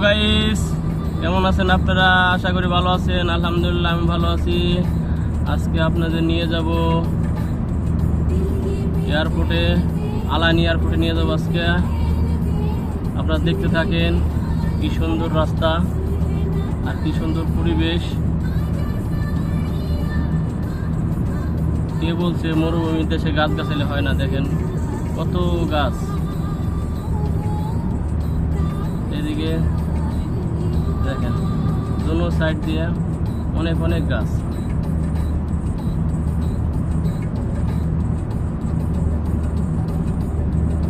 Hello guys, কেমন আছেন আপনারা? আশা করি ভালো আছেন। আলহামদুলিল্লাহ আমি ভালো আছি। আজকে আপনাদের নিয়ে যাব এয়ারপোর্টে, আলানি এয়ারপোর্টে নিয়ে যাব আজকে। আপনারা দেখতে থাকেন কি সুন্দর রাস্তা আর কি সুন্দর পরিবেশ। কে বলছে মরুভূমির দেশে গাছ গাছালি হয় না? দেখেন কত গাছ। এদিকে দেখেন দোনো সাইড দিয়ে অনেক অনেক গাছ।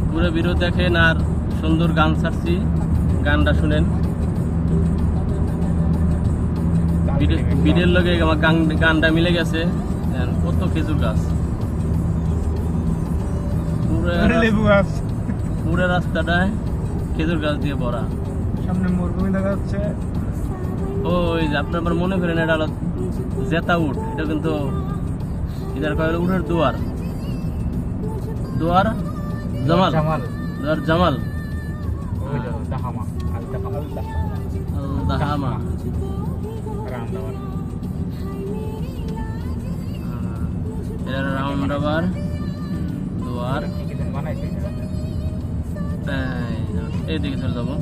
পুরো ভিডিও দেখেন আর সুন্দর গান ছাড়ছি, গানটা শুনেন। ভিডিওর লগে আমার গানটা মিলে গেছে। কত খেজুর গাছ, পুরো রাস্তাটায় খেজুর গাছ দিয়ে ভরা। সামনে মরুভূমি দেখা যাচ্ছে। ওই যে আপনার মনে করেন এটা হলো জেতা উট, এটা কিন্তু এটার কয় উটের দুয়ার, দুয়ার জামাল, দুয়ার জামাল, দাহামা দাহামা। এটা রাউন্ডাবার দুয়ার। এইদিকে চলে যাবো।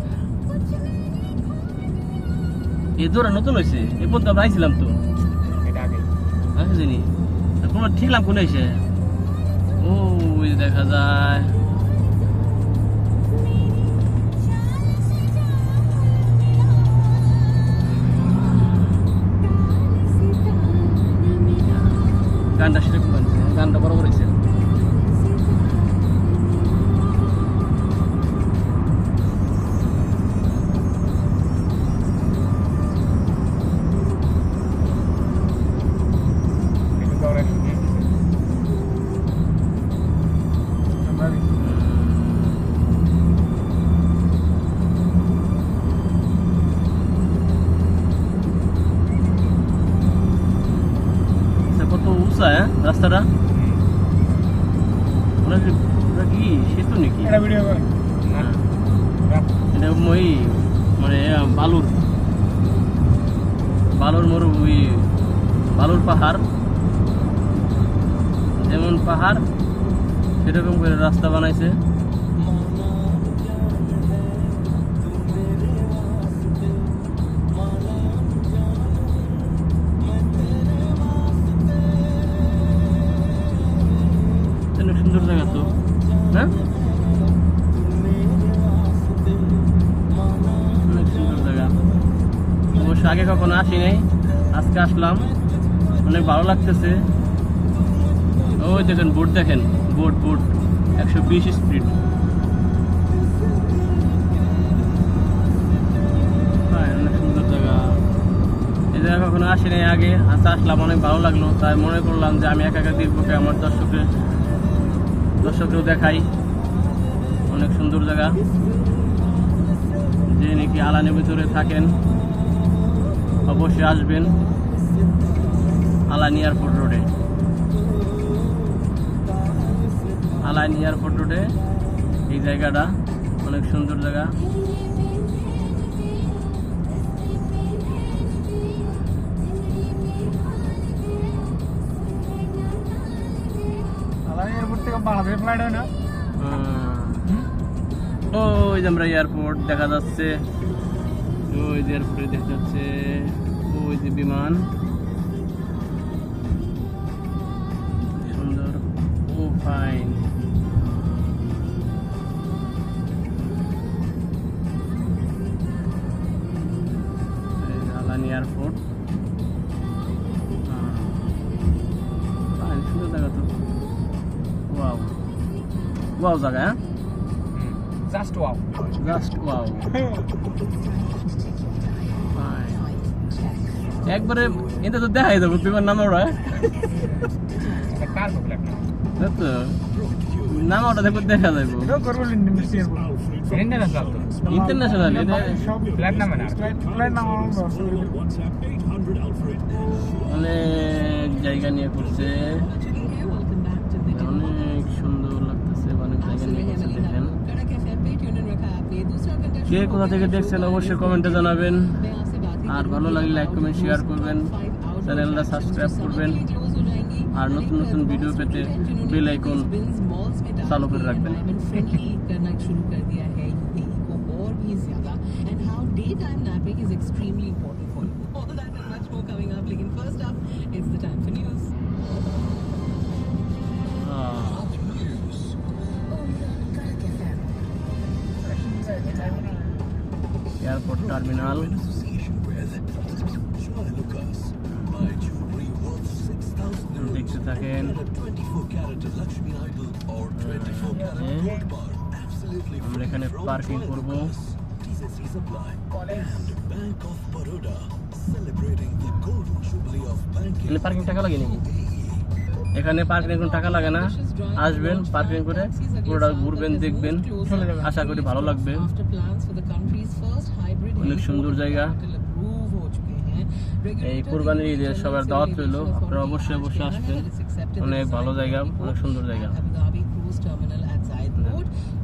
এই দৌড়া নতুন হয়েছে, এই পথটা আমরা আইছিলাম তো, জানি কোনো ঠিকলাম কোন এসে। ও দেখা যায় গানটা সেরকম বানছে, গানটা বড় করেছে। কত উঁচা রাস্তাটা, কি সেতু নাকি? এটা ওই মানে বালুর মরুভূমি, বালুর পাহাড়। যেমন পাহাড় সেরকম করে রাস্তা বানাইছে। সুন্দর জায়গা তো, হ্যাঁ অনেক সুন্দর জায়গা। অবশ্য আগে কখনো আসি নাই, আজকে আসলাম, অনেক ভালো লাগতেছে। ওই দেখেন বোট, দেখেন বোট 120 স্পিড। অনেক সুন্দর জায়গা। এই জায়গা কখনো আসি নাই আগে, আজকে আসলাম, অনেক ভালো লাগলো। তাই মনে করলাম যে আমি একা দেখবো, আমার দর্শককেও দেখাই। অনেক সুন্দর জায়গা। যে নাকি আলানির ভিতরে থাকেন অবশ্যই আসবেন আলানি এয়ারপোর্ট রোডে। আলানি এয়ারপোর্ট রোডে এই জায়গাটা অনেক সুন্দর জায়গা। বাংলাদেশের ফ্লাইট হয় না? ওই যে আমরা এয়ারপোর্ট দেখা যাচ্ছে, ওই যে এয়ারপোর্টে দেখা যাচ্ছে, ওই যে বিমান সুন্দর। ও ফাইন। আলানি এয়ারপোর্ট সুন্দর জায়গা তো। ওয়াও ওয়াও জায়গা, হ্যাঁ জাস্ট ওয়াও, জাস্ট ওয়াও। একবারে এটা তো দেখাই দেবো তোমার নাম ওরা, তো নাম ওটা দেখো, দেখা যাবো ইন্টারন্যাশনাল। অনেক জায়গা নিয়ে করছে, অনেক সুন্দর লাগতেছে, অনেক জায়গা নিয়ে করছে। দেখেন কে কোথা থেকে দেখছেন অবশ্যই কমেন্টে জানাবেন, আর ভালো লাগলে লাইক কমেন্ট শেয়ার করবেন, চ্যানেলটা সাবস্ক্রাইব করবেন, আর নতুন নতুন ভিডিও পেতে বেল আইকন চালু করে রাখবেন। Daytime napping is extremely important for you. All that and much more coming up. Lekin first up, it's the time for news. Airport terminal. দেখতে থাকেন। আমরা এখানে পার্কিং করব। এখানে পার্কিং টাকা লাগে নাকি? এখানে পার্কিং কোনো টাকা লাগে না, আসবেন পার্কিং করে পুরোটা ঘুরবেন, দেখবেন, চলে যাবেন। আশা করি ভালো লাগবে, অনেক সুন্দর জায়গা। এই কুরবানির ঈদের সবার দাওয়াত রইল, আপনারা অবশ্যই অবশ্যই আসবেন, অনেক ভালো জায়গা, অনেক সুন্দর জায়গা।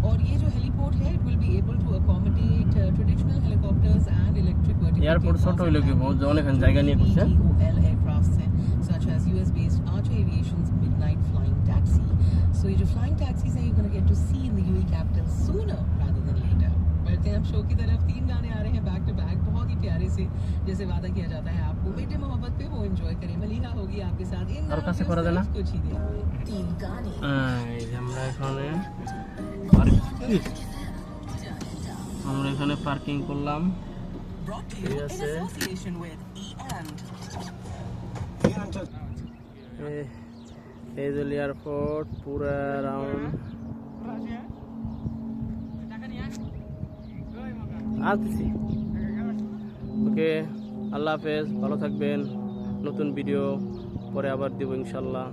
और ये जो हेलीपोर्ट है, it will be able to accommodate traditional helicopters and electric vertical airport ছোট হইলো কি বহুত অনেকখানি জায়গা নিয়ে করছে। EOL aircrafts हैं, such as US-based Archer Aviation's Midnight Flying Taxi. So ये जो flying taxis हैं, you're going to get to see in the UAE capital sooner rather than later. बढ़ते हैं हम शो की तरफ। 3 गाने आ रहे हैं बैक टू बैक, बहुत ही प्यारे से, जैसे वादा किया जाता है आपको बेटे मोहब्बत पे, वो एंजॉय करें। मलिहा होगी आपके साथ इन और कैसे करा देना? कुछ ही देर में 3 गाने। এই যে আমরা এখানে পার্কিং করলাম। ঠিক আছে, এই যে এয়ারপোর্ট পুরা রাউন্ড আসছি। ওকে, আল্লাহ হাফেজ, ভালো থাকবেন। নতুন ভিডিও পরে আবার দিব ইনশাল্লাহ।